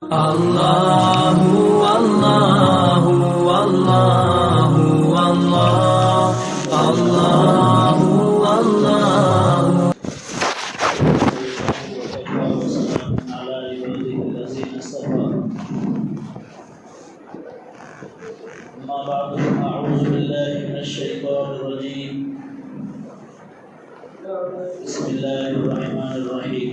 اللہ اللہ اللہ اللہ اللہ اللہ أما بعد أعوذ بالله من الشيطان الرجيم بسم الله الرحمن الرحيم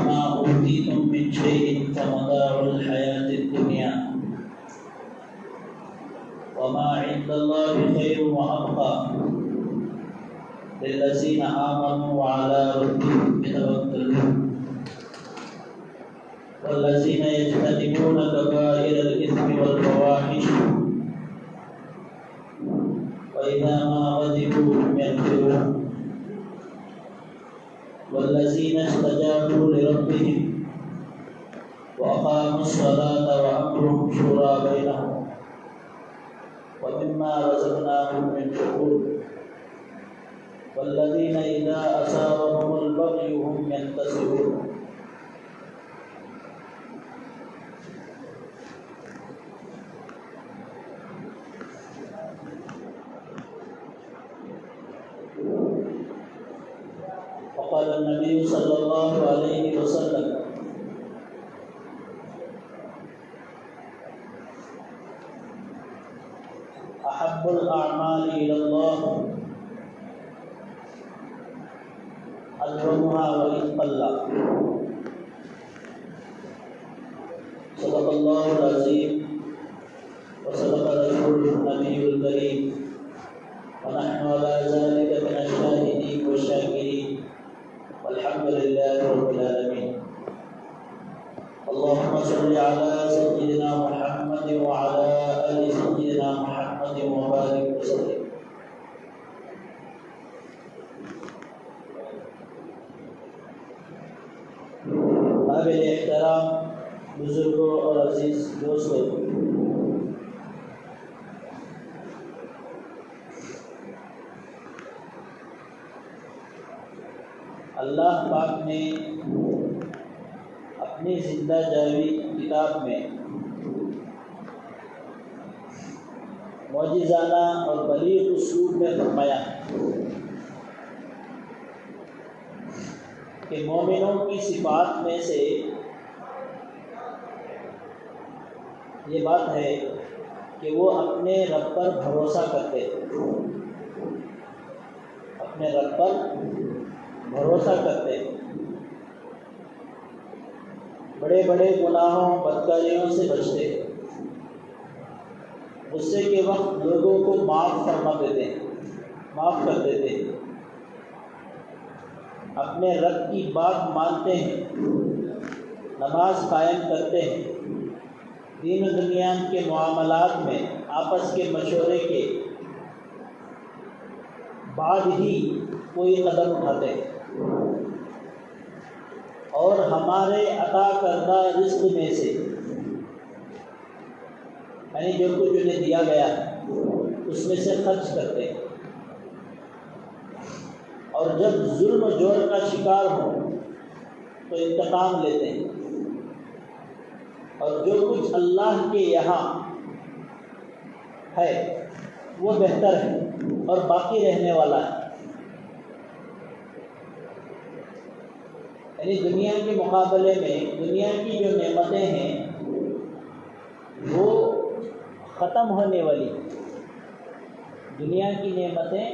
ما أوتيتم من شيء فمتاع الحياة الدنيا وما عند الله خير وأبقى للذين آمنوا وعلى ربهم يتوكلون والذين يجتنبون كبائر الإثم والفواحش وإذا ما غضبوا هم يغفرون والذين استجابوا لربهم وأقاموا الصلاة وأمرهم شورى بينهم ومما رزقناهم ينفقون والذين إذا أصابهم البغي هم ينتصرون وقال النبي صلى الله عليه وسلم أحب الأعمال إلى الله أدومها وإن قل. صدق الله العظيم وصدق رسوله النبي الكريم ونحن على ذلك من الشاهدين والشاكرين والحمد لله رب العالمين. اللهم صل على سيدنا محمد وعلى آل سيدنا محمد وبارك وسلم. قابل احترام بزرگوں اور عزیز دوستوں، اللہ پاک نے اپنی زندہ جاوید کتاب میں معجزانہ اور بلیغ اسلوب میں فرمایا کہ مومنوں کی صفات میں سے یہ بات ہے کہ وہ اپنے رب پر بھروسہ کرتے ہیں، اپنے رب پر بھروسہ کرتے ہیں، بڑے بڑے گناہوں بدکاریوں سے بچتے ہیں، غصے کے وقت لوگوں کو معاف فرما دیتے ہیں، معاف کر دیتے ہیں، اپنے رب کی بات مانتے ہیں، نماز قائم کرتے ہیں، دین و دنیا کے معاملات میں آپس کے مشورے کے بعد ہی کوئی قدم اٹھاتے ہیں، اور ہمارے عطا کردہ رزق میں سے یعنی جو کچھ انہیں دیا گیا اس میں سے خرچ کرتے ہیں، اور جب ظلم و جور کا شکار ہوں تو انتقام لیتے ہیں، اور جو کچھ اللہ کے یہاں ہے وہ بہتر ہے اور باقی رہنے والا ہے، یعنی دنیا کے مقابلے میں دنیا کی جو نعمتیں ہیں وہ ختم ہونے والی، دنیا کی نعمتیں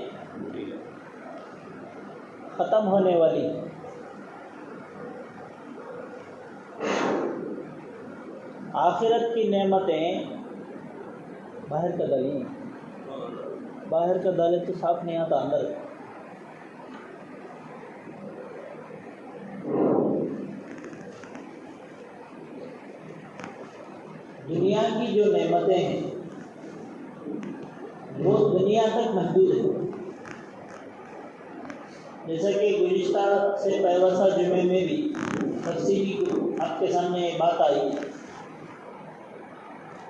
ختم ہونے والی، آخرت کی نعمتیں باہر کا دلی، باہر کا دل تو صاف نہیں آتا اندر. دنیا کی جو نعمتیں ہیں وہ دنیا تک محدود ہیں، جیسا کہ گزشتہ سے پیوسا جمعے میں بھی تفصیلی آپ کے سامنے بات آئی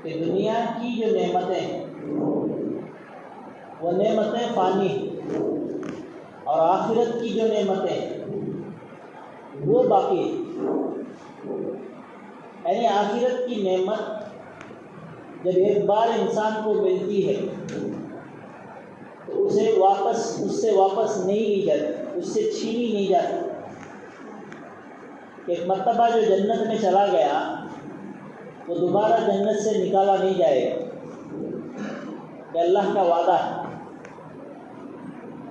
کہ دنیا کی جو نعمتیں ہیں وہ نعمتیں فانی ہیں، اور آخرت کی جو نعمتیں ہیں وہ باقی ہیں۔ یعنی آخرت کی نعمت جب ایک بار انسان کو ملتی ہے تو اس سے واپس نہیں لی جاتی، اس سے چھینی نہیں جاتی۔ ایک مرتبہ جو جنت میں چلا گیا وہ دوبارہ جنت سے نکالا نہیں جائے گا، کہ اللہ کا وعدہ ہے،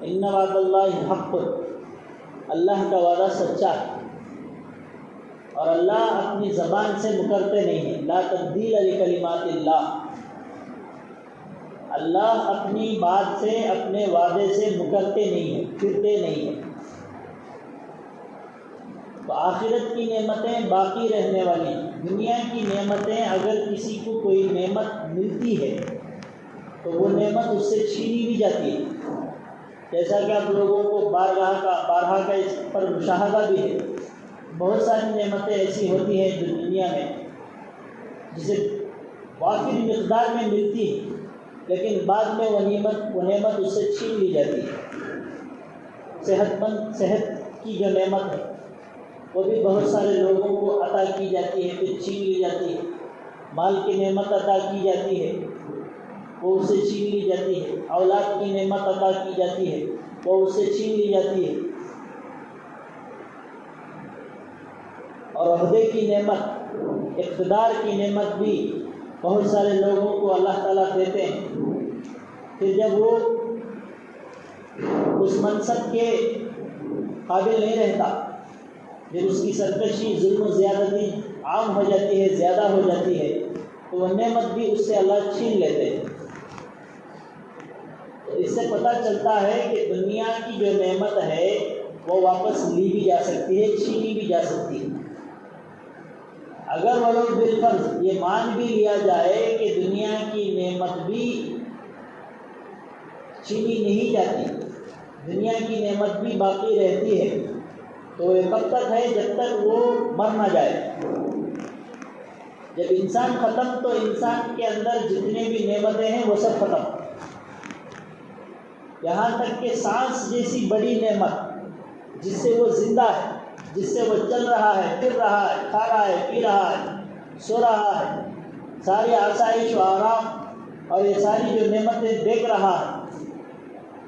ان وعد اللہ حق، اللہ کا وعدہ سچا ہے، اور اللہ اپنی زبان سے مکرتے نہیں ہیں۔ لا تبدیل لکلمات اللہ، اللہ اپنی بات سے، اپنے وعدے سے مکرتے نہیں ہیں، پھرتے نہیں ہیں۔ تو آخرت کی نعمتیں باقی رہنے والی، دنیا کی نعمتیں اگر کسی کو کوئی نعمت ملتی ہے تو وہ نعمت اس سے چھینی بھی جاتی ہے، جیسا کہ آپ لوگوں کو بارہا کا اس پر مشاہدہ بھی ہے۔ بہت ساری نعمتیں ایسی ہوتی ہیں جو دنیا میں جسے واقعی مقدار میں ملتی ہے، لیکن بعد میں وہ نعمت اس سے چھین لی جاتی ہے۔ صحت کی جو نعمت ہے وہ بھی بہت سارے لوگوں کو عطا کی جاتی ہے، پھر چھین لی جاتی ہے۔ مال کی نعمت عطا کی جاتی ہے، وہ اس سے چھین لی جاتی ہے۔ اولاد کی نعمت عطا کی جاتی ہے، وہ اس سے چھین لی جاتی ہے۔ اور عہدے کی نعمت، اقتدار کی نعمت بھی بہت سارے لوگوں کو اللہ تعالیٰ دیتے ہیں، پھر جب وہ اس منصب کے قابل نہیں رہتا، جب اس کی سرکشی، ظلم و زیادتی عام ہو جاتی ہے، زیادہ ہو جاتی ہے، تو وہ نعمت بھی اس سے اللہ چھین لیتے ہیں۔ تو اس سے پتہ چلتا ہے کہ دنیا کی جو نعمت ہے وہ واپس لی بھی جا سکتی ہے، چھینی بھی جا سکتی ہے۔ اگر ولو بالفرض یہ مان بھی لیا جائے کہ دنیا کی نعمت بھی چھینی نہیں جاتی، دنیا کی نعمت بھی باقی رہتی ہے، تو یہ کب تک ہے؟ جب تک وہ مر نہ جائے۔ جب انسان ختم تو انسان کے اندر جتنے بھی نعمتیں ہیں وہ سب ختم، یہاں تک کہ سانس جیسی بڑی نعمت جس سے وہ زندہ ہے، جس سے وہ چل رہا ہے، پھر رہا ہے، کھا رہا ہے، پی رہا ہے، سو رہا ہے، ساری آسائش و آرام اور یہ ساری جو نعمتیں دیکھ رہا ہے،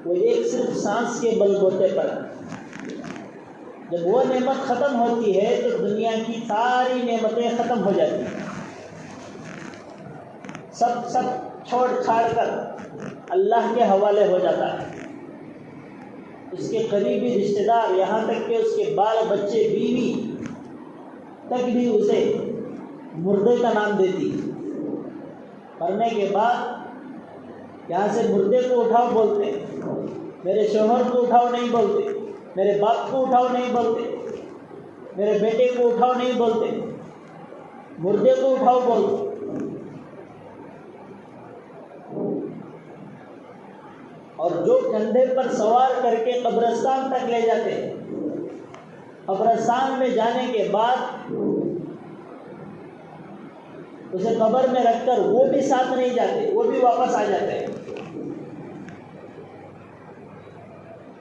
وہ ایک صرف سانس کے بل بوتے پر ہے۔ جب وہ نعمت ختم ہوتی ہے تو دنیا کی ساری نعمتیں ختم ہو جاتی ہیں، سب چھوڑ چھاڑ کر اللہ کے حوالے ہو جاتا ہے۔ اس کے قریبی رشتہ دار، یہاں تک کہ اس کے بال بچے، بیوی تک بھی اسے مردے کا نام دیتی۔ مرنے کے بعد یہاں سے مردے کو اٹھاؤ بولتے، میرے شوہر کو اٹھاؤ نہیں بولتے، میرے باپ کو اٹھاؤ نہیں بولتے، میرے بیٹے کو اٹھاؤ نہیں بولتے، مردے کو اٹھاؤ بولتے۔ اور جو کندھے پر سوار کر کے قبرستان تک لے جاتے ہیں، قبرستان میں جانے کے بعد اسے قبر میں رکھ کر وہ بھی ساتھ نہیں جاتے، وہ بھی واپس آ جاتے ہیں۔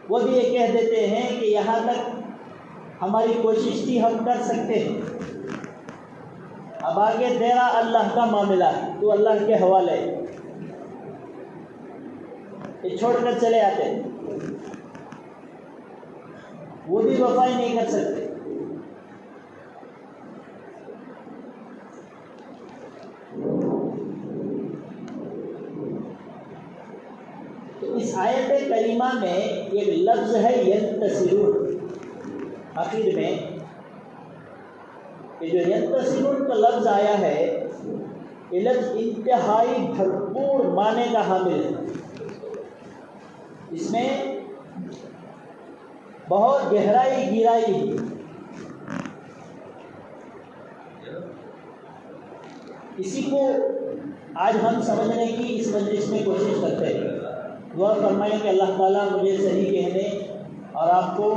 وہ بھی یہ کہہ دیتے ہیں کہ یہاں تک ہماری کوشش تھی، ہم کر سکتے ہیں، اب آگے تیرا اللہ کا معاملہ ہے، تو اللہ کے حوالے ہے۔ یہ چھوڑ کر چلے آتے ہیں، وہ بھی وفائی نہیں کر سکتے۔ تو اس آیت کریمہ میں ایک لفظ ہے ینتصرون، آخر میں یہ جو ینتصرون کا لفظ آیا ہے، یہ لفظ انتہائی بھرپور معنی کا حامل ہے۔ اس میں بہت گہرائی ہے۔ اسی کو آج ہم سمجھنے کی اس مجلس میں کوشش کرتے ہیں۔ دعا فرمائیں کہ اللہ تعالیٰ مجھے صحیح کہنے اور آپ کو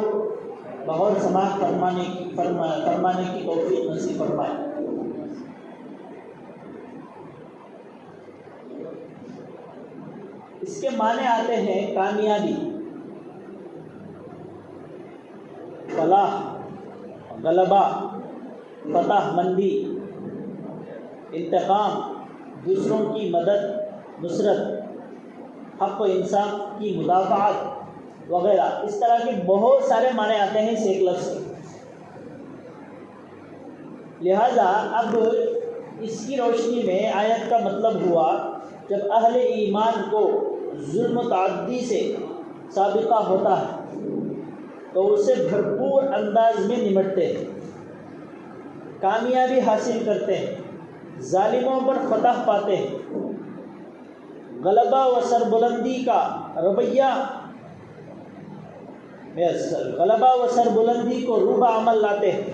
بہت سماعت فرمانے کی توفیق نصیب فرمائے۔ اس کے معنی آتے ہیں کامیابی، فلاح، غلبہ، فتح مندی، انتقام، دوسروں کی مدد، نصرت، حق و انصاف کی مدافعت وغیرہ. اس طرح کے بہت سارے معنی آتے ہیں اس ایک لفظ سے. لہذا اب اس کی روشنی میں آیت کا مطلب ہوا جب اہل ایمان کو ظلم و تعدی سے سابقہ ہوتا ہے تو اسے بھرپور انداز میں نمٹتے ہیں، کامیابی حاصل کرتے ہیں، ظالموں پر فتح پاتے ہیں، غلبہ و سربلندی کا رویہ غلبہ و سربلندی کو روح عمل لاتے ہیں،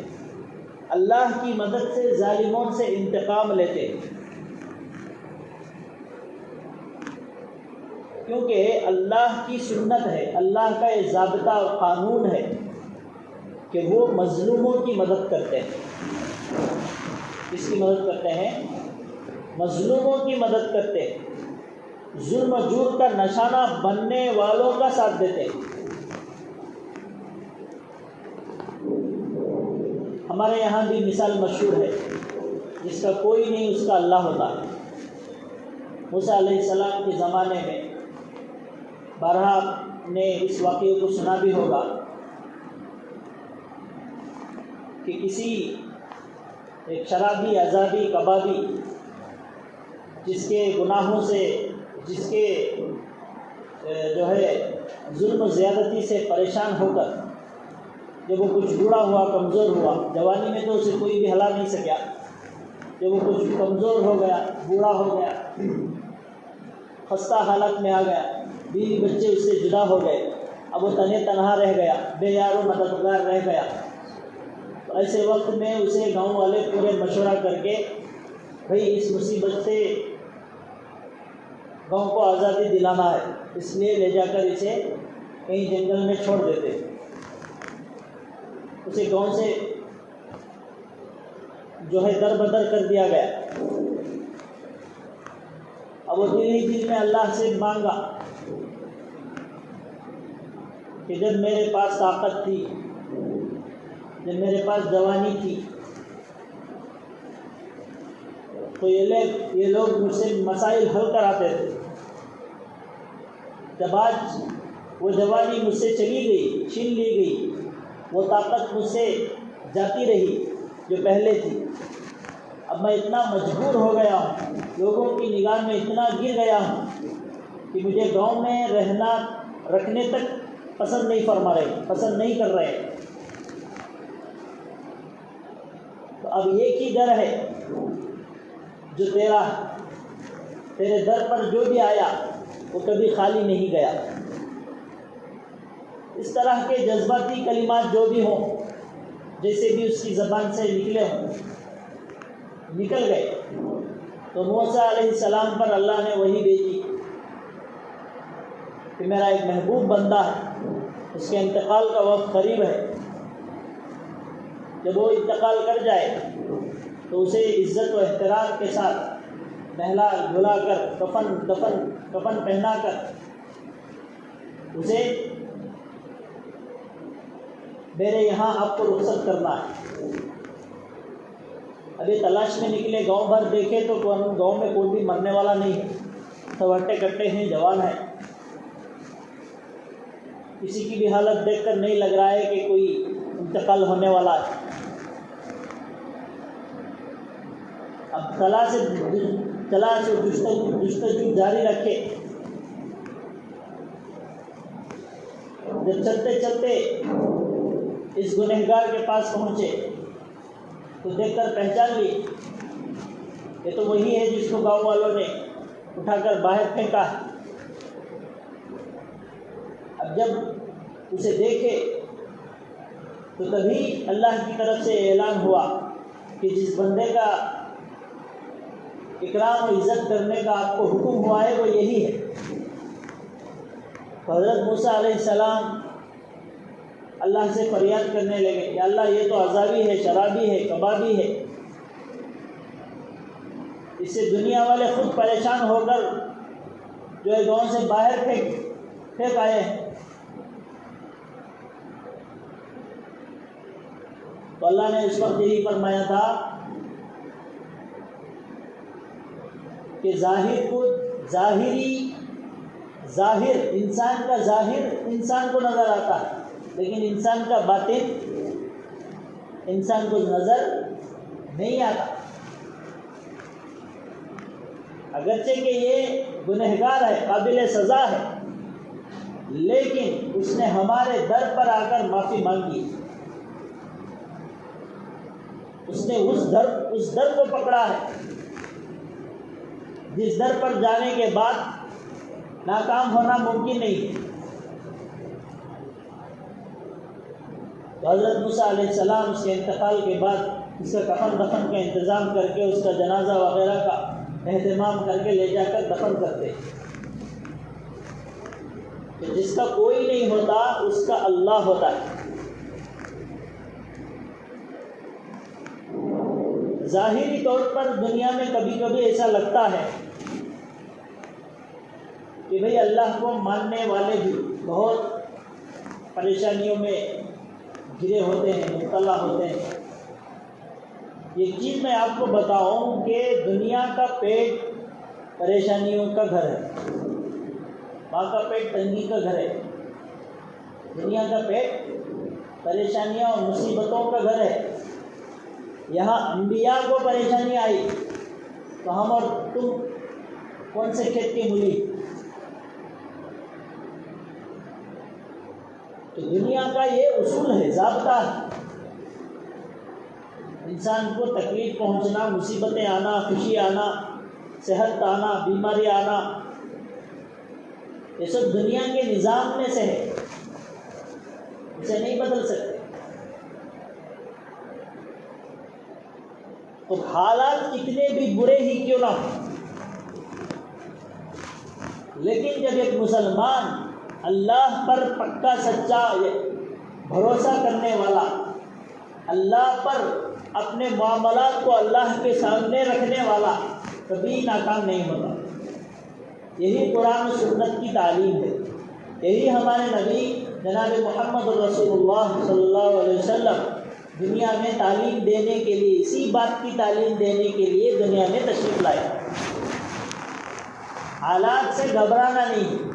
اللہ کی مدد سے ظالموں سے انتقام لیتے ہیں. کیونکہ اللہ کی سنت ہے، اللہ کا یہ ضابطہ اور قانون ہے کہ وہ مظلوموں کی مدد کرتے ہیں. کس کی مدد کرتے ہیں؟ مظلوموں کی مدد کرتے ہیں، ظلم و جور کا نشانہ بننے والوں کا ساتھ دیتے ہیں. ہمارے یہاں بھی مثال مشہور ہے، جس کا کوئی نہیں اس کا اللہ ہوتا ہے. موسیٰ علیہ السلام کے زمانے میں بارہا نے اس واقعے کو سنا بھی ہوگا کہ کسی ایک شرابی، عذابی، کبابی جس کے گناہوں سے، جس کے جو ہے ظلم و زیادتی سے پریشان ہو کر جب وہ کچھ بوڑھا ہوا، کمزور ہوا، جوانی میں تو اسے کوئی بھی ہلا نہیں سکیا، جب وہ کچھ کمزور ہو گیا، بوڑھا ہو گیا، خستہ حالت میں آ گیا، بیوی بچے اس سے جدا ہو گئے، اب وہ تنہا رہ گیا، بے یار و مددگار رہ گیا. تو ایسے وقت میں اسے گاؤں والے پورے مشورہ کر کے بھئی اس مصیبت سے گاؤں کو آزادی دلانا ہے، اس لیے لے جا کر اسے کہیں جنگل میں چھوڑ دیتے. اسے گاؤں سے جو ہے در بدر کر دیا گیا. اب وہ دل ہی دل میں اللہ سے مانگا کہ جب میرے پاس طاقت تھی، جب میرے پاس جوانی تھی، تو یہ لوگ مجھ سے مسائل حل کراتے تھے. جب آج وہ جوانی مجھ سے چلی گئی، چھین لی گئی، وہ طاقت مجھ سے جاتی رہی جو پہلے تھی، اب میں اتنا مجبور ہو گیا ہوں، لوگوں کی نگاہ میں اتنا گر گیا ہوں کہ مجھے گاؤں میں رکھنے تک پسند نہیں کر رہے. تو اب ایک ہی در ہے جو تیرا ہے، تیرے در پر جو بھی آیا وہ کبھی خالی نہیں گیا. اس طرح کے جذباتی کلمات جو بھی ہوں، جیسے بھی اس کی زبان سے نکلے ہوں، نکل گئے. تو موسیٰ علیہ السلام پر اللہ نے وحی بھیجی کہ میرا ایک محبوب بندہ ہے، اس کے انتقال کا وقت قریب ہے. جب وہ انتقال کر جائے تو اسے عزت و احترام کے ساتھ نہلا دھلا کر کفن پہنا کر اسے میرے یہاں آپ کو رخصت کرنا ہے. ابھی تلاش میں نکلے، گاؤں بھر دیکھے تو گاؤں میں کوئی بھی مرنے والا نہیں ہے، سب ہٹے کٹے ہیں، جوان ہیں. کسی کی بھی حالت دیکھ کر نہیں لگ رہا ہے کہ کوئی انتقال ہونے والا ہے. اب تلاش و جستجو جاری رکھے. جب چلتے چلتے اس گنہگار کے پاس پہنچے تو دیکھ کر پہچان لی یہ تو وہی ہے جس کو گاؤں والوں نے اٹھا کر باہر پھینکا ہے. اب جب اسے دیکھے تو تبھی اللہ کی طرف سے اعلان ہوا کہ جس بندے کا اکرام و عزت کرنے کا آپ کو حکم ہوا ہے وہ یہی ہے. تو حضرت موسیٰ علیہ السلام اللہ سے فریاد کرنے لگے کہ اللہ یہ تو عذابی ہے، شرابی ہے، کبابی ہے، اس سے دنیا والے خود پریشان ہو کر جو ہے گاؤں سے باہر پھینک آئے ہیں، تو اللہ نے اس وقت یہی فرمایا تھا کہ ظاہر انسان کا ظاہر انسان کو نظر آتا ہے، لیکن انسان کا باطن انسان کو نظر نہیں آتا۔ اگرچہ کہ یہ گنہگار ہے، قابل سزا ہے، لیکن اس نے ہمارے در پر آ کر معافی مانگی، اس نے اس در کو پکڑا ہے جس در پر جانے کے بعد ناکام ہونا ممکن نہیں۔ تو حضرت موسیٰ علیہ السلام اس کے انتقال کے بعد اس کا کفن دفن کا انتظام کر کے، اس کا جنازہ وغیرہ کا اہتمام کر کے لے جا کر دفن کرتے۔ کہ جس کا کوئی نہیں ہوتا اس کا اللہ ہوتا ہے۔ ظاہری طور پر دنیا میں کبھی کبھی ایسا لگتا ہے کہ بھئی اللہ کو ماننے والے بھی بہت پریشانیوں میں گھرے ہوتے ہیں، مبتلا ہوتے ہیں۔ یہ چیز میں آپ کو بتاؤں کہ دنیا کا پیٹ پریشانیوں کا گھر ہے، ماں کا پیٹ تنگی کا گھر ہے۔ دنیا کا پیٹ پریشانیاں اور مصیبتوں کا گھر ہے۔ یہاں انبیاء کو پریشانی آئی تو ہم اور تم کون سے کھیت کی مولی؟ تو دنیا کا یہ اصول ہے، ضابطہ ہے۔ انسان کو تکلیف پہنچنا، مصیبتیں آنا، خوشی آنا، صحت آنا، بیماری آنا، یہ سب دنیا کے نظام میں سے ہے، اسے نہیں بدل سکتے۔ تو حالات کتنے بھی برے ہی کیوں نہ ہوں، لیکن جب ایک مسلمان اللہ پر پکا سچا بھروسہ کرنے والا، اللہ پر اپنے معاملات کو اللہ کے سامنے رکھنے والا، کبھی ناکام نہیں ہوتا۔ یہی قرآن و سنت کی تعلیم ہے، یہی ہمارے نبی جناب محمد رسول اللہ صلی اللہ علیہ وسلم دنیا میں تعلیم دینے کے لیے، اسی بات کی تعلیم دینے کے لیے دنیا میں تشریف لائے۔ حالات سے گھبرانا نہیں۔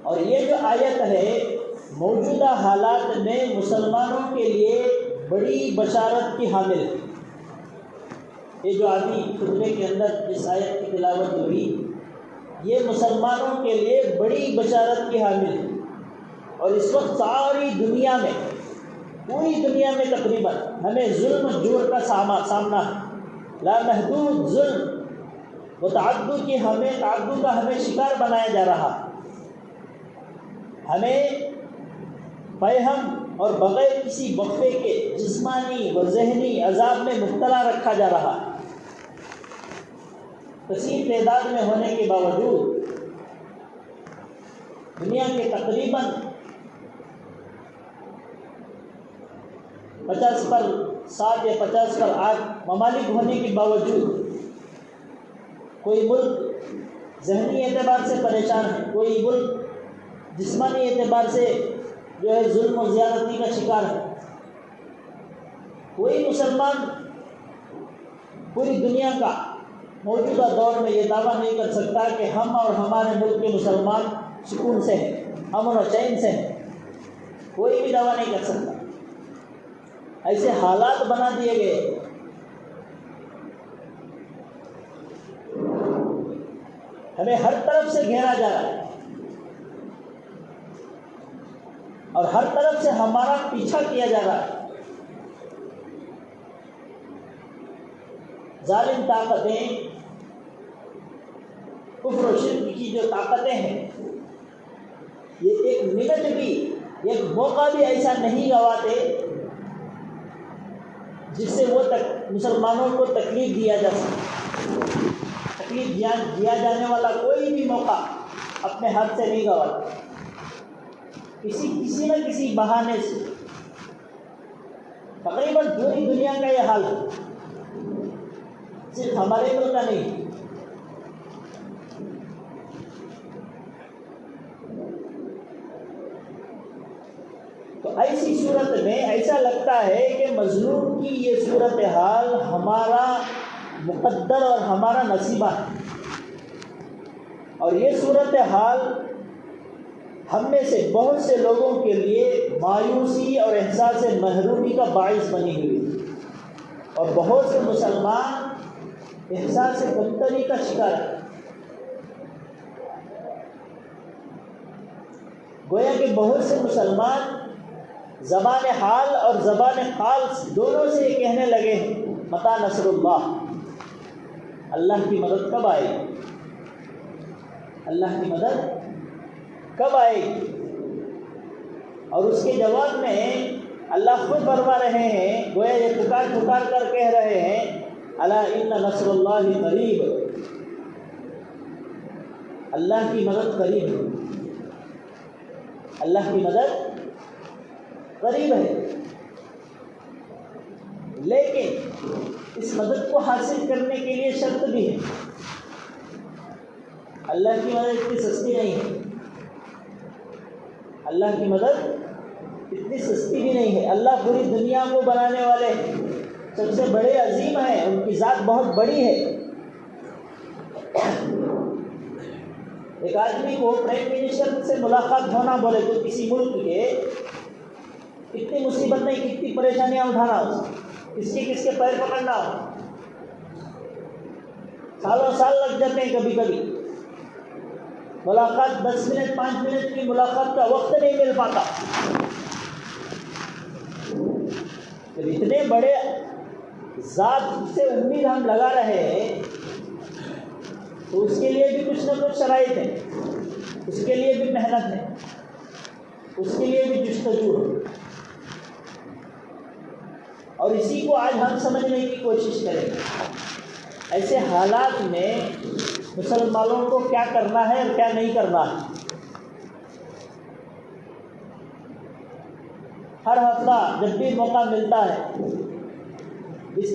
اور یہ جو آیت ہے موجودہ حالات میں مسلمانوں کے لیے بڑی بشارت کی حامل ہے۔ یہ جو ابھی خطبے کے اندر جس آیت کی تلاوت ہوئی، یہ مسلمانوں کے لیے بڑی بشارت کی حامل ہے۔ اور اس وقت ساری دنیا میں، پوری دنیا میں تقریباً ہمیں ظلم و جور کا سامنا ہے، لامحدود ظلم و تعدد کا ہمیں شکار بنایا جا رہا ہے۔ ہمیں فہم اور بغیر کسی وقفے کے جسمانی و ذہنی عذاب میں مبتلا رکھا جا رہا ہے۔ کثیر تعداد میں ہونے کے باوجود دنیا کے تقریباً 50% یا 50% ممالک ہونے کے باوجود کوئی ملک ذہنی اعتبار سے پریشان ہے، کوئی ملک جسمانی اعتبار سے جو ہے ظلم و زیادتی کا شکار ہے۔ کوئی مسلمان پوری دنیا کا موجودہ دور میں یہ دعویٰ نہیں کر سکتا کہ ہم اور ہمارے ملک کے مسلمان سکون سے ہیں، امن و چین سے ہیں۔ کوئی بھی دعویٰ نہیں کر سکتا۔ ایسے حالات بنا دیے گئے، ہمیں ہر طرف سے گھیرا جا رہا ہے اور ہر طرف سے ہمارا پیچھا کیا جا رہا ہے۔ ظالم طاقتیں، کفر و شرک کی جو طاقتیں ہیں، یہ ایک منٹ بھی، ایک موقع بھی ایسا نہیں گواتے جس سے وہ مسلمانوں کو تکلیف دیا جا سکے۔ تکلیف دیا جانے والا کوئی بھی موقع اپنے ہاتھ سے نہیں گواتا۔ کسی نہ کسی بہانے سے تقریباً پوری دنیا کا یہ حال ہے، صرف ہمارے ملک کا نہیں۔ تو ایسی صورت میں ایسا لگتا ہے کہ مظلوم کی یہ صورتحال ہمارا مقدر اور ہمارا نصیبہ ہے، اور یہ صورتحال ہم میں سے بہت سے لوگوں کے لیے مایوسی اور احساس محرومی کا باعث بنی ہوئی، اور بہت سے مسلمان احساس کمتری کا شکار ہے۔ گویا کہ بہت سے مسلمان زبان حال اور زبان قال دونوں سے یہ کہنے لگے ہیں، متی نصر اللہ، اللہ کی مدد کب آئے گی، اللہ کی مدد کب آئے گی؟ اور اس کے جواب میں اللہ خود فرما رہے ہیں، گویا یہ پکار کر کہہ رہے ہیں، الا ان نصر اللہ قریب، اللہ کی مدد قریب ہے، اللہ کی مدد قریب ہے۔ لیکن اس مدد کو حاصل کرنے کے لیے شرط بھی ہے، اللہ کی مدد اتنی سستی نہیں ہے، اللہ کی مدد اتنی سستی بھی نہیں ہے۔ اللہ پوری دنیا کو بنانے والے سب سے بڑے عظیم ہیں، ان کی ذات بہت بڑی ہے۔ ایک آدمی کو پرائم منسٹر سے ملاقات ہونا بولے تو کسی ملک کے کتنی مصیبت نہیں، کتنی پریشانیاں اٹھانا ہو، کس کے پیر پکڑنا ہو، سالوں سال لگ جاتے ہیں، کبھی کبھی ملاقات 10 منٹ 5 منٹ کی ملاقات کا وقت نہیں مل پاتا۔ جب اتنے بڑے ذات سے امید ہم لگا رہے ہیں تو اس کے لیے بھی کچھ نہ کچھ شرائط ہے، اس کے لیے بھی محنت ہے، اس کے لیے بھی جستجو ہے، اور اسی کو آج ہم سمجھنے کی کوشش کریں گے۔ ایسے حالات میں مسلمانوں کو کیا کرنا ہے اور کیا نہیں کرنا ہے۔ ہر ہفتہ جب بھی موقع ملتا ہے اس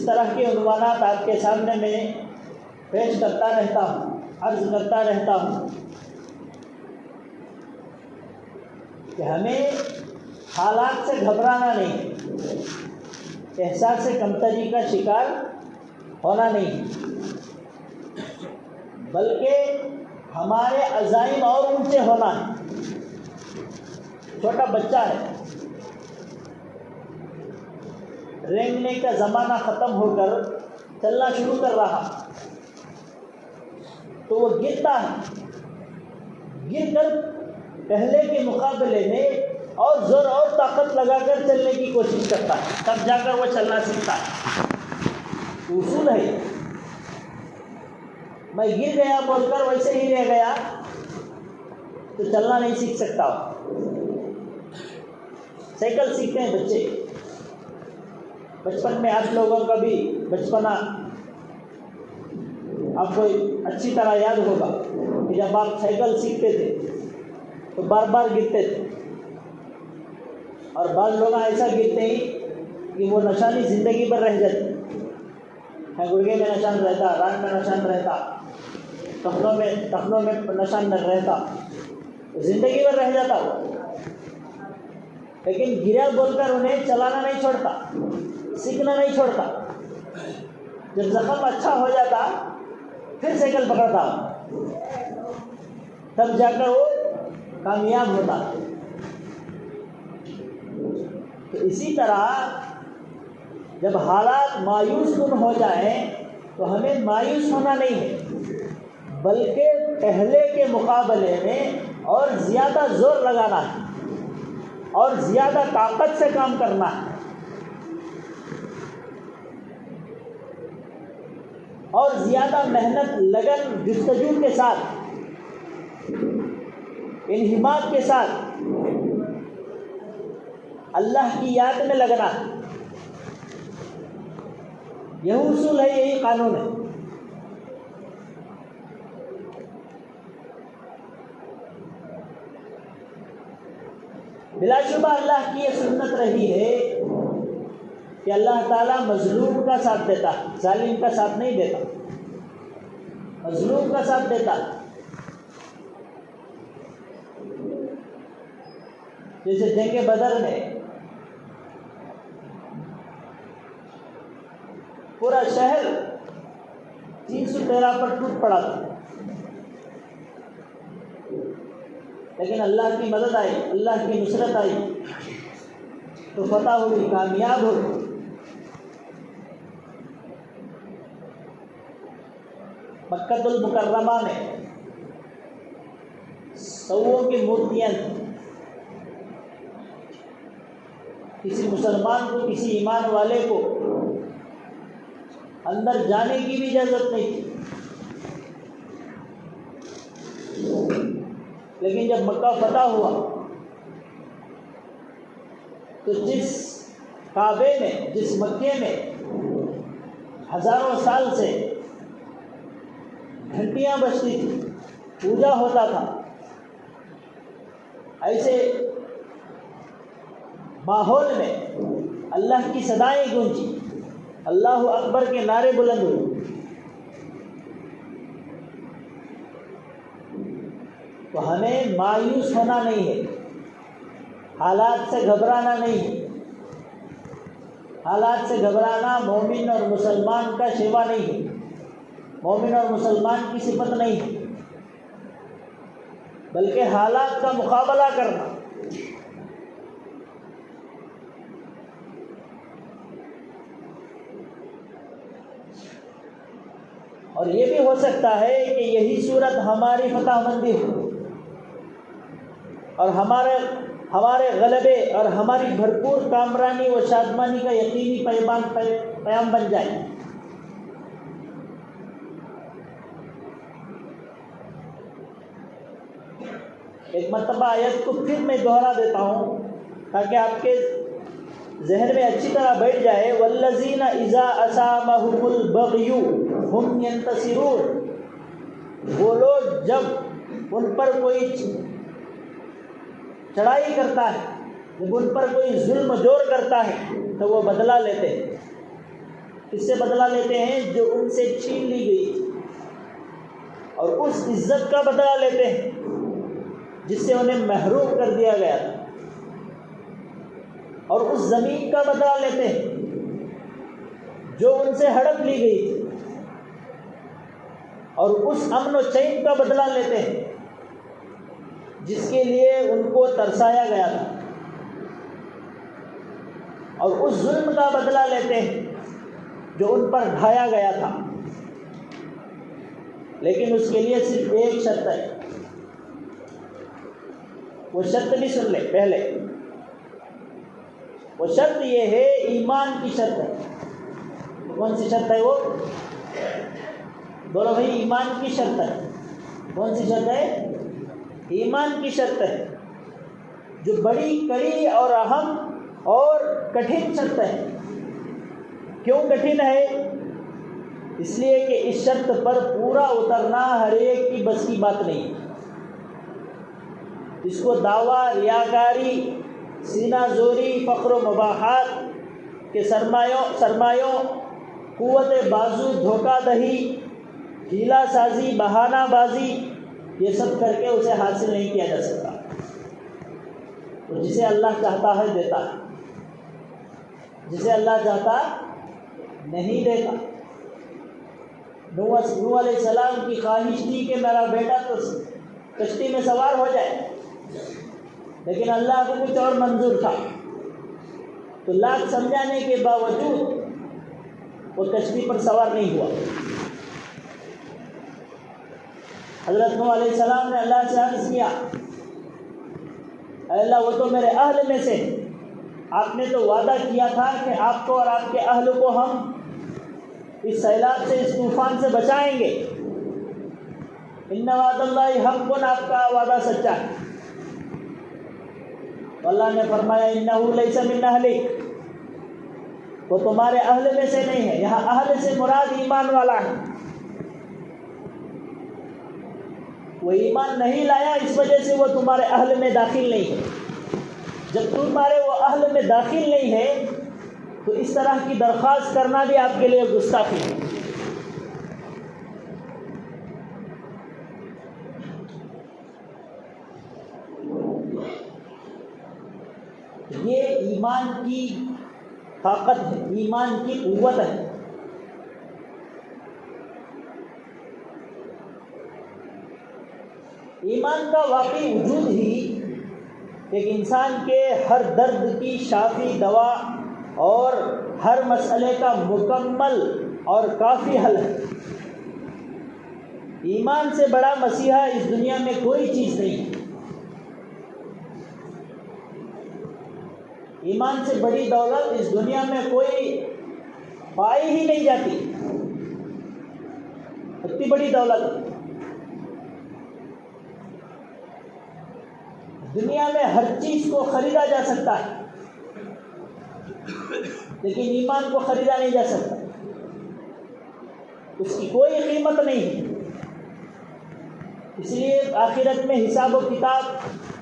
طرح کے عنوانات آپ کے سامنے میں پیش کرتا رہتا ہوں، عرض کرتا رہتا ہوں کہ ہمیں حالات سے گھبرانا نہیں، احساس کمتری کا شکار ہونا نہیں، بلکہ ہمارے عزائم اور اونچے ہونا ہے۔ چھوٹا بچہ ہے، رینگنے کا زمانہ ختم ہو کر چلنا شروع کر رہا تو وہ گرتا ہے، گر کر پہلے کے مقابلے میں اور زور اور طاقت لگا کر چلنے کی کوشش کرتا ہے، تب جا کر وہ چلنا سیکھتا ہے۔ اصول ہے، میں گر گیا بول کر ویسے ہی رہ گیا تو چلنا نہیں سیکھ سکتا۔ سائیکل سیکھتے ہیں بچے، بچپن میں آپ لوگوں کا بھی بچپنا آپ کو اچھی طرح یاد ہوگا کہ جب آپ سائیکل سیکھتے تھے تو بار بار گرتے تھے، اور بعض لوگ ایسا گرتے ہیں کہ وہ نشانی زندگی بھر رہ جاتی ہے، گڑگے میں نشان رہتا، ران میں نشان رہتا، ٹخنوں میں نشان رہتا، زندگی بھر رہ جاتا وہ۔ لیکن گرا بول کر انہیں چلانا نہیں چھوڑتا، سیکھنا نہیں چھوڑتا۔ جب زخم اچھا ہو جاتا پھر سائیکل پکڑتا، تب جا کر وہ کامیاب ہوتا۔ تو اسی طرح جب حالات مایوس کن ہو جائیں تو ہمیں مایوس ہونا نہیں ہے، بلکہ پہلے کے مقابلے میں اور زیادہ زور لگانا ہے اور زیادہ طاقت سے کام کرنا ہے، اور زیادہ محنت، لگن، جستجو کے ساتھ، انہماک کے ساتھ اللہ کی یاد میں لگنا ہے۔ یہی اصول ہے، یہی قانون ہے۔ بلا شبہ اللہ کی یہ سنت رہی ہے کہ اللہ تعالیٰ مظلوم کا ساتھ دیتا، ظالم کا ساتھ نہیں دیتا، مظلوم کا ساتھ دیتا. جیسے جنگ بدر میں پورا شہر 313 پر ٹوٹ پڑا تھا، لیکن اللہ کی مدد آئی، اللہ کی نصرت آئی تو فتح ہوئی، کامیاب ہوئی. مکہ المکرمہ میں سووں کی مورتیاں تھیں. کسی مسلمان کو، کسی ایمان والے کو اندر جانے کی بھی اجازت نہیں تھی. لیکن جب مکہ فتح ہوا تو جس کعبے میں، جس مکے میں ہزاروں سال سے گھنٹیاں بجتی تھی، پوجا ہوتا تھا، ایسے ماحول میں اللہ کی صدائیں گونجی، اللہ اکبر کے نعرے بلند ہوئے. تو ہمیں مایوس ہونا نہیں ہے، حالات سے گھبرانا نہیں ہے. حالات سے گھبرانا مومن اور مسلمان کا شیوا نہیں ہے، مومن اور مسلمان کی صفت نہیں ہے، بلکہ حالات کا مقابلہ کرنا. اور یہ بھی ہو سکتا ہے کہ یہی صورت ہماری فتح مندی ہو اور ہمارے غلبے اور ہماری بھرپور کامرانی و شادمانی کا یقینی پیام بن جائے. ایک مرتبہ آیت کو پھر میں دوہرا دیتا ہوں تاکہ آپ کے ذہن میں اچھی طرح بیٹھ جائے. والذین اذا اصابہم البغی ہم ینتصرون. وہ لوگ جب ان پر کوئی چڑھائی کرتا ہے، جب ان پر کوئی ظلم جور کرتا ہے تو وہ بدلہ لیتے ہیں. کس سے بدلہ لیتے ہیں؟ جو ان سے چھین لی گئی، اور اس عزت کا بدلہ لیتے ہیں جس سے انہیں محروم کر دیا گیا تھا، اور اس زمین کا بدلہ لیتے ہیں جو ان سے ہڑپ لی گئی تھی، اور اس امن و چین کا بدلہ لیتے ہیں جس کے لیے ان کو ترسایا گیا تھا، اور اس ظلم کا بدلہ لیتے ہیں جو ان پر ڈھایا گیا تھا. لیکن اس کے لیے صرف ایک شرط ہے، وہ شرط بھی سن لیں پہلے. وہ شرط یہ ہے، ایمان کی شرط ہے. کون سی شرط ہے وہ؟ بولو بھائی، ایمان کی شرط ہے. کون سی شرط ہے؟ ایمان کی شرط ہے، جو بڑی کڑی اور اہم اور کٹھن شرط ہے. کیوں کٹھن ہے؟ اس لیے کہ اس شرط پر پورا اترنا ہر ایک کی بس کی بات نہیں. اس کو دعویٰ، ریاکاری، سینہ زوری، فخر و مباحات کے سرمایوں، قوت بازو، دھوکہ دہی، ہیلا سازی، بہانہ بازی، یہ سب کر کے اسے حاصل نہیں کیا جا سکتا. تو جسے اللہ چاہتا ہے دیتا ہے، جسے اللہ چاہتا نہیں دیتا. نوح علیہ السلام کی خواہش تھی کہ میرا بیٹا تو کشتی میں سوار ہو جائے، لیکن اللہ کو کچھ اور منظور تھا. تو لاکھ سمجھانے کے باوجود وہ کشتی پر سوار نہیں ہوا. حضرت نوح علیہ السلام نے اللہ سے عرض کیا، اے اللہ وہ تو میرے اہل میں سے، آپ نے تو وعدہ کیا تھا کہ آپ کو اور آپ کے اہل کو ہم اس سیلاب سے، اس طوفان سے بچائیں گے. ان وعد اللہ حق، آپ کا وعدہ سچا ہے. اللہ نے فرمایا انہ لیس من اہلک، وہ تمہارے اہل میں سے نہیں ہے. یہاں اہل سے مراد ایمان والا ہے. وہ ایمان نہیں لایا، اس وجہ سے وہ تمہارے اہل میں داخل نہیں ہے. جب تمہارے وہ اہل میں داخل نہیں ہے تو اس طرح کی درخواست کرنا بھی آپ کے لیے گستاخی ہے۔ یہ ایمان کی طاقت ہے، ایمان کی قوت ہے۔ ایمان کا واقعی وجود ہی ایک انسان کے ہر درد کی شافی دوا اور ہر مسئلے کا مکمل اور کافی حل ہے۔ ایمان سے بڑا مسیحا اس دنیا میں کوئی چیز نہیں ہے۔ ایمان سے بڑی دولت اس دنیا میں کوئی پائی ہی نہیں جاتی، اتنی بڑی دولت۔ دنیا میں ہر چیز کو خریدا جا سکتا ہے لیکن ایمان کو خریدا نہیں جا سکتا، اس کی کوئی قیمت نہیں ہے۔ اس لیے آخرت میں حساب و کتاب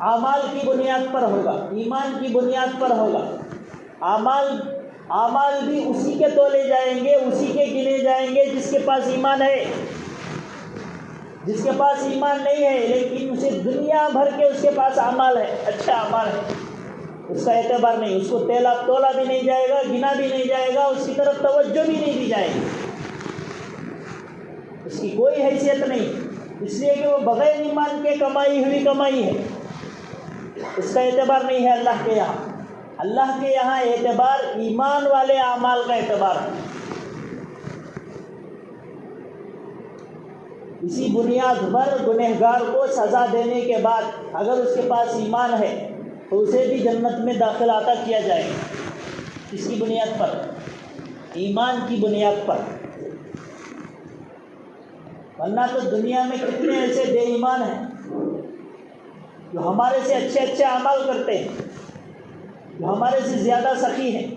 اعمال کی بنیاد پر ہوگا، ایمان کی بنیاد پر ہوگا۔ اعمال بھی اسی کے تولے جائیں گے، اسی کے گنے جائیں گے جس کے پاس ایمان ہے۔ جس کے پاس ایمان نہیں ہے لیکن اسے دنیا بھر کے اس کے پاس اعمال ہے، اچھا اعمال ہے، اس کا اعتبار نہیں، اس کو تولا بھی نہیں جائے گا، گنا بھی نہیں جائے گا، اس کی طرف توجہ بھی نہیں دی جائے گی، اس کی کوئی حیثیت نہیں، اس لیے کہ وہ بغیر ایمان کے کمائی ہوئی کمائی ہے، اس کا اعتبار نہیں ہے اللہ کے یہاں۔ اللہ کے یہاں اعتبار ایمان والے اعمال کا اعتبار ہے۔ اسی بنیاد پر گنہگار کو سزا دینے کے بعد اگر اس کے پاس ایمان ہے تو اسے بھی جنت میں داخل عطا کیا جائے گا۔ اس کی بنیاد پر، ایمان کی بنیاد پر۔ ورنہ تو دنیا میں کتنے ایسے بے ایمان ہیں جو ہمارے سے اچھے اعمال کرتے ہیں، جو ہمارے سے زیادہ سخی ہیں،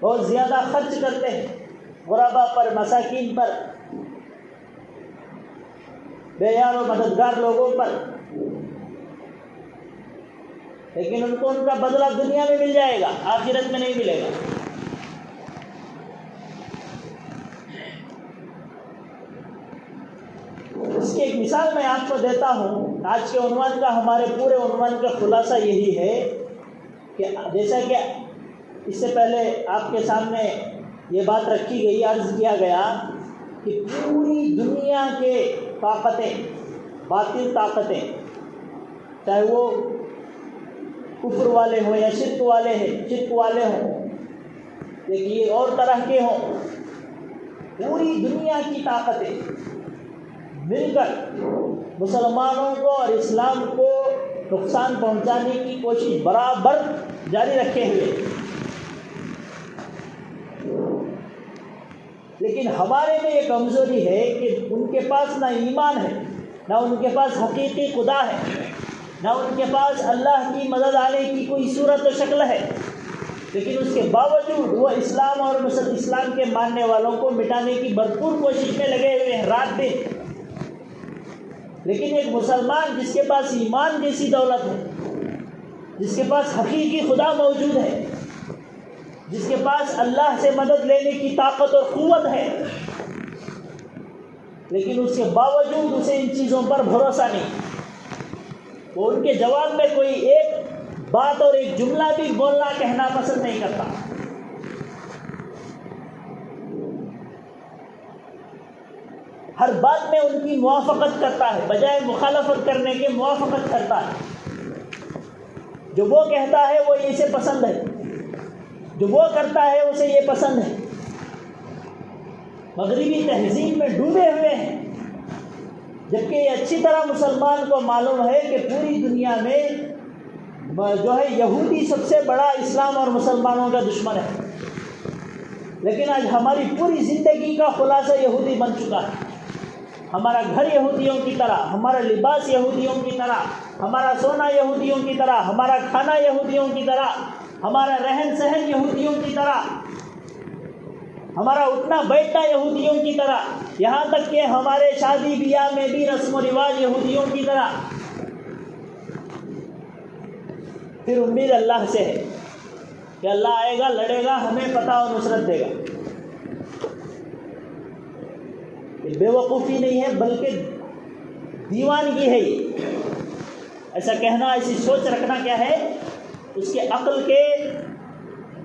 بہت زیادہ خرچ کرتے ہیں غربا پر، مساکین پر، بے یار و مددگار لوگوں پر، لیکن ان کو ان کا بدلہ دنیا میں مل جائے گا، آخرت میں نہیں ملے گا۔ اس کی ایک مثال میں آپ کو دیتا ہوں۔ آج کے عنوان کا، ہمارے پورے عنوان کا خلاصہ یہی ہے کہ جیسا کہ اس سے پہلے آپ کے سامنے یہ بات رکھی گئی، عرض کیا گیا کہ پوری دنیا کے طاقتیں، باطل طاقتیں، چاہے وہ کفر والے ہوں یا شرک والے ہوں، لیکن یہ اور طرح کے ہوں، پوری دنیا کی طاقتیں مل کر مسلمانوں کو اور اسلام کو نقصان پہنچانے کی کوشش برابر جاری رکھے ہوئے، لیکن ہمارے میں یہ کمزوری ہے کہ ان کے پاس نہ ایمان ہے، نہ ان کے پاس حقیقی خدا ہے، نہ ان کے پاس اللہ کی مدد آنے کی کوئی صورت و شکل ہے، لیکن اس کے باوجود وہ اسلام اور اسلام کے ماننے والوں کو مٹانے کی بھرپور کوشش میں لگے ہوئے ہیں رات دن۔ لیکن ایک مسلمان جس کے پاس ایمان جیسی دولت ہے، جس کے پاس حقیقی خدا موجود ہے، جس کے پاس اللہ سے مدد لینے کی طاقت اور قوت ہے، لیکن اس کے باوجود اسے ان چیزوں پر بھروسہ نہیں، وہ ان کے جواب میں کوئی ایک بات اور ایک جملہ بھی بولنا کہنا پسند نہیں کرتا۔ ہر بات میں ان کی موافقت کرتا ہے، بجائے مخالفت کرنے کے موافقت کرتا ہے۔ جو وہ کہتا ہے وہ اسے پسند ہے، جو وہ کرتا ہے اسے یہ پسند ہے۔ مغربی تہذیب میں ڈوبے ہوئے ہیں، جبکہ یہ اچھی طرح مسلمان کو معلوم ہے کہ پوری دنیا میں جو ہے یہودی سب سے بڑا اسلام اور مسلمانوں کا دشمن ہے، لیکن آج ہماری پوری زندگی کا خلاصہ یہودی بن چکا ہے۔ ہمارا گھر یہودیوں کی طرح، ہمارا لباس یہودیوں کی طرح، ہمارا سونا یہودیوں کی طرح، ہمارا کھانا یہودیوں کی طرح، ہمارا رہن سہن یہودیوں کی طرح، ہمارا اٹھنا بیٹھنا یہودیوں کی طرح، یہاں تک کہ ہمارے شادی بیاہ میں بھی رسم و رواج یہودیوں کی طرح۔ پھر امید اللہ سے ہے کہ اللہ آئے گا، لڑے گا، ہمیں فتح و نصرت دے گا۔ یہ بے وقوفی نہیں ہے بلکہ دیوانگی ہے۔ یہ ایسا کہنا، ایسی سوچ رکھنا کیا ہے؟ اس کے عقل کے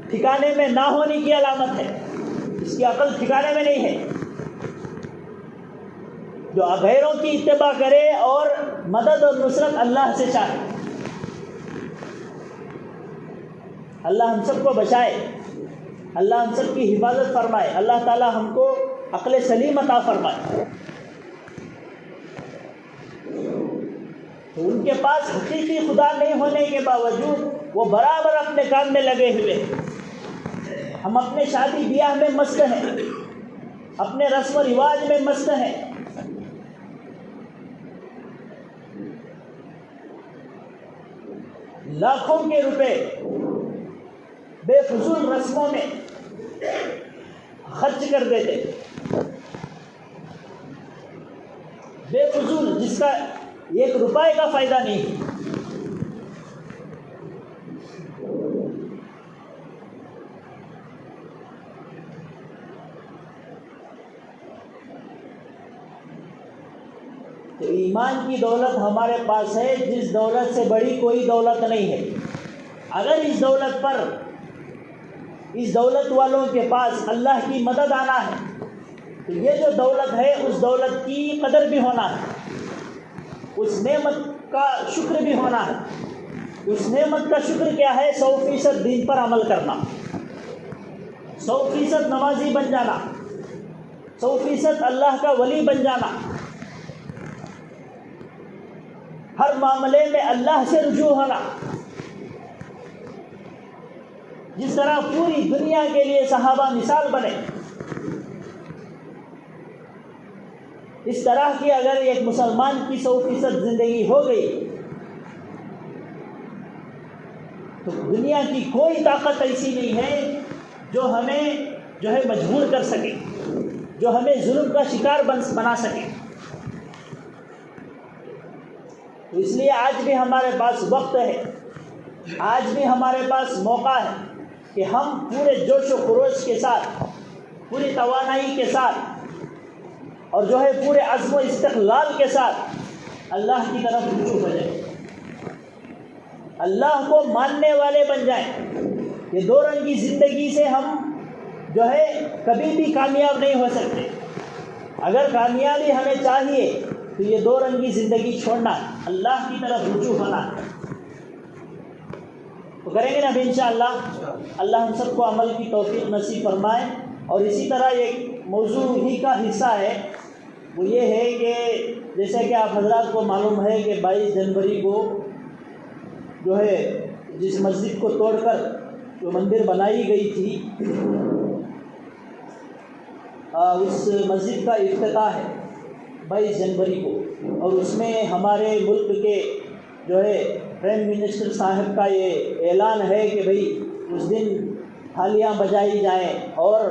ٹھکانے میں نہ ہونے کی علامت ہے۔ اس کی عقل ٹھکانے میں نہیں ہے۔ جو غیروں کی اتباع کرے اور مدد اور نصرت اللہ سے چاہے۔ اللہ ہم سب کو بچائے، اللہ ہم سب کی حفاظت فرمائے، اللہ تعالی ہم کو عقل سلیم عطا فرمائے۔ تو ان کے پاس حقیقی خدا نہیں ہونے کے باوجود وہ برابر اپنے کام میں لگے ہوئے ہیں۔ ہم اپنے شادی بیاہ میں مست ہیں، اپنے رسم و رواج میں مست ہیں، لاکھوں کے روپے بے فضول رسموں میں خرچ کر دیتے، بے فضول، جس کا 1 روپے کا فائدہ نہیں۔ تو ایمان کی دولت ہمارے پاس ہے جس دولت سے بڑی کوئی دولت نہیں ہے۔ اگر اس دولت پر، اس دولت والوں کے پاس اللہ کی مدد آنا ہے تو یہ جو دولت ہے اس دولت کی قدر بھی ہونا ہے، اس نعمت کا شکر بھی ہونا ہے۔ اس نعمت کا شکر کیا ہے؟ 100% دین پر عمل کرنا، 100% نمازی بن جانا، 100% اللہ کا ولی بن جانا، ہر معاملے میں اللہ سے رجوع ہونا۔ جس طرح پوری دنیا کے لیے صحابہ مثال بنے، اس طرح کی اگر ایک مسلمان کی 100% زندگی ہو گئی تو دنیا کی کوئی طاقت ایسی نہیں ہے جو ہمیں مجبور کر سکے، جو ہمیں ظلم کا شکار بنا سکے۔ تو اس لیے آج بھی ہمارے پاس وقت ہے، آج بھی ہمارے پاس موقع ہے کہ ہم پورے جوش و خروش کے ساتھ، پوری توانائی کے ساتھ اور پورے عزم و استقلال کے ساتھ اللہ کی طرف رجوع ہو جائیں، اللہ کو ماننے والے بن جائیں۔ یہ 2 رنگی زندگی سے ہم کبھی بھی کامیاب نہیں ہو سکتے۔ اگر کامیابی ہمیں چاہیے تو یہ 2 رنگی زندگی چھوڑنا ہے، اللہ کی طرف رجوع ہونا ہے۔ تو کریں گے نا ابھی انشاءاللہ۔ اللہ ہم سب کو عمل کی توفیق نصیب فرمائے۔ اور اسی طرح ایک موضوع ہی کا حصہ ہے، وہ یہ ہے کہ جیسے کہ آپ حضرات کو معلوم ہے کہ 22 جنوری کو جس مسجد کو توڑ کر جو مندر بنائی گئی تھی، اس مسجد کا افتتاح ہے 22 جنوری کو، اور اس میں ہمارے ملک کے پرائم منسٹر صاحب کا یہ اعلان ہے کہ بھئی اس دن تھالیاں بجائی جائیں اور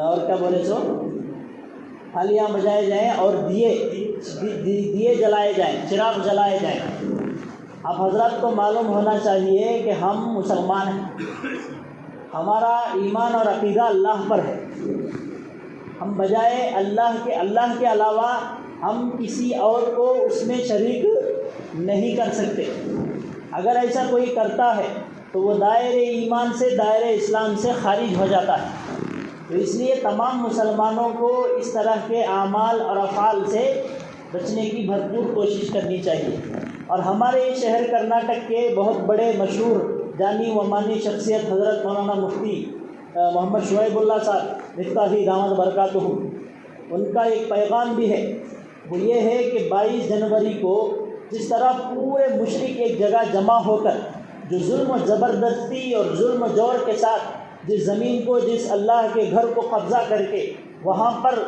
اور کیا بولے سو تھالیاں بجائے جائیں اور دیے جلائے جائیں، چراغ جلائے جائیں۔ آپ حضرات کو معلوم ہونا چاہیے کہ ہم مسلمان ہیں، ہمارا ایمان اور عقیدہ اللہ پر ہے۔ ہم بجائے اللہ کے علاوہ ہم کسی اور کو اس میں شریک نہیں کر سکتے۔ اگر ایسا کوئی کرتا ہے تو وہ دائرۂ ایمان سے، دائرۂ اسلام سے خارج ہو جاتا ہے۔ تو اس لیے تمام مسلمانوں کو اس طرح کے اعمال اور افعال سے بچنے کی بھرپور کوشش کرنی چاہیے۔ اور ہمارے شہر کرناٹک کے بہت بڑے مشہور جانی و مانی شخصیت حضرت مولانا مفتی محمد شعیب اللہ صاحب مفتاحی دامت برکاتہ، ان کا ایک پیغام بھی ہے، وہ یہ ہے کہ 22 جنوری کو جس طرح پورے مشرک ایک جگہ جمع ہو کر جو ظلم و زبردستی اور ظلم و جور کے ساتھ جس زمین کو، جس اللہ کے گھر کو قبضہ کر کے وہاں پر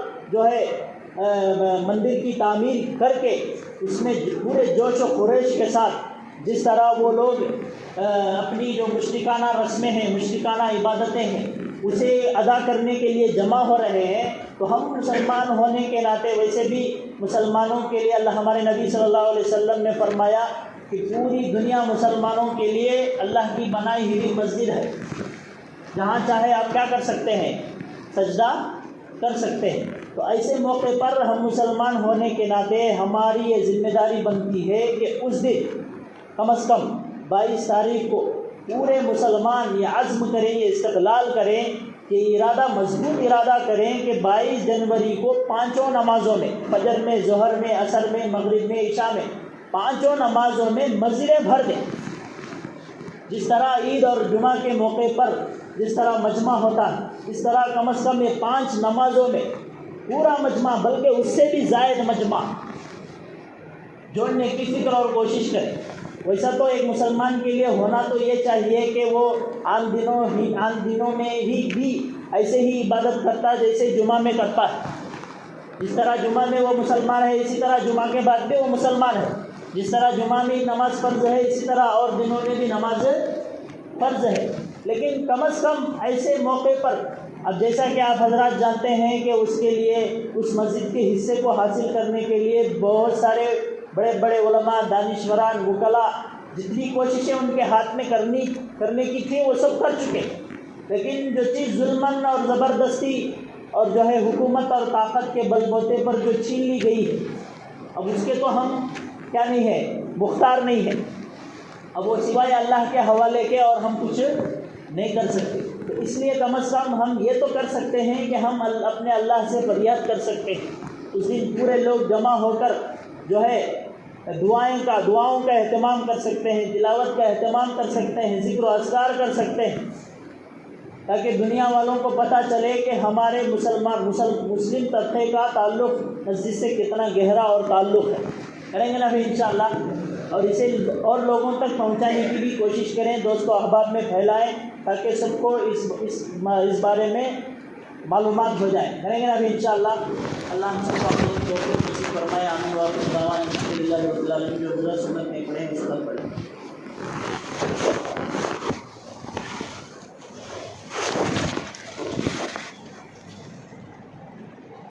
مندر کی تعمیر کر کے اس میں پورے جوش و خروش کے ساتھ جس طرح وہ لوگ اپنی جو مشرکانہ رسمیں ہیں، مشرکانہ عبادتیں ہیں، اسے ادا کرنے کے لیے جمع ہو رہے ہیں، تو ہم مسلمان ہونے کے ناطے ویسے بھی مسلمانوں کے لیے اللہ ہمارے نبی صلی اللہ علیہ وسلم نے فرمایا کہ پوری دنیا مسلمانوں کے لیے اللہ کی بنائی ہوئی مسجد ہے، جہاں چاہے آپ کیا کر سکتے ہیں؟ سجدہ کر سکتے ہیں۔ تو ایسے موقع پر ہم مسلمان ہونے کے ناطے ہماری یہ ذمہ داری بنتی ہے کہ اس دن کم از کم 22 تاریخ کو پورے مسلمان یہ عزم کریں، یہ استقلال کریں کہ ارادہ مضبوط ارادہ کریں کہ 22 جنوری کو 5 نمازوں میں، فجر میں، ظہر میں، عصر میں، مغرب میں، عشاء میں، 5 نمازوں میں مسجدیں بھر دیں۔ جس طرح عید اور جمعہ کے موقع پر جس طرح مجمع ہوتا ہے، اس طرح کم از کم یہ 5 نمازوں میں پورا مجمع، بلکہ اس سے بھی زائد مجمع جوڑنے کی فکر اور کوشش کریں۔ ویسا تو ایک مسلمان کے لیے ہونا تو یہ چاہیے کہ وہ عام دنوں میں بھی ایسے ہی عبادت کرتا ہے جیسے جمعہ میں کرتا ہے۔ جس طرح جمعہ میں وہ مسلمان ہے، اسی طرح جمعہ کے بعد بھی وہ مسلمان ہے۔ جس طرح جمعہ میں نماز فرض ہے، اسی طرح اور دنوں میں بھی نماز فرض ہے۔ لیکن کم از کم ایسے موقع پر، اب جیسا کہ آپ حضرات جانتے ہیں کہ اس کے لیے، اس مسجد کے حصے کو حاصل کرنے کے لیے بہت سارے بڑے بڑے علماء، دانشوران، وکلاء، جتنی کوششیں ان کے ہاتھ میں کرنے کی تھی وہ سب کر چکے۔ لیکن جو چیز ظلماً اور زبردستی اور جو ہے حکومت اور طاقت کے بل بوتے پر جو چھین لی گئی ہے، اب اس کے تو ہم کیا نہیں ہے، مختار نہیں ہے۔ اب وہ سوائے اللہ کے حوالے کے اور ہم کچھ نہیں کر سکتے۔ تو اس لیے کم از کم ہم یہ تو کر سکتے ہیں کہ ہم اپنے اللہ سے فریاد کر سکتے ہیں۔ اس دن پورے لوگ جمع ہو کر جو ہے دعاؤں کا اہتمام کر سکتے ہیں، تلاوت کا اہتمام کر سکتے ہیں، ذکر و اذکار کر سکتے ہیں، تاکہ دنیا والوں کو پتہ چلے کہ ہمارے مسلم طبقے کا تعلق مسجد سے کتنا گہرا اور تعلق ہے۔ کریں گے نا پھر انشاءاللہ، اور اسے اور لوگوں تک پہنچانے کی بھی کوشش کریں، دوست و احباب میں پھیلائیں، تاکہ سب کو اس بارے میں معلومات ہو جائیں۔ کریں گے نا پھر انشاءاللہ۔ اللہ ہم سب کو اپنے توفیق نصیب فرمائے۔ آمین و آخر دعوانا الحمدللہ رب العالمین۔ جو سنت میں پڑھیں اس پر پڑھیں۔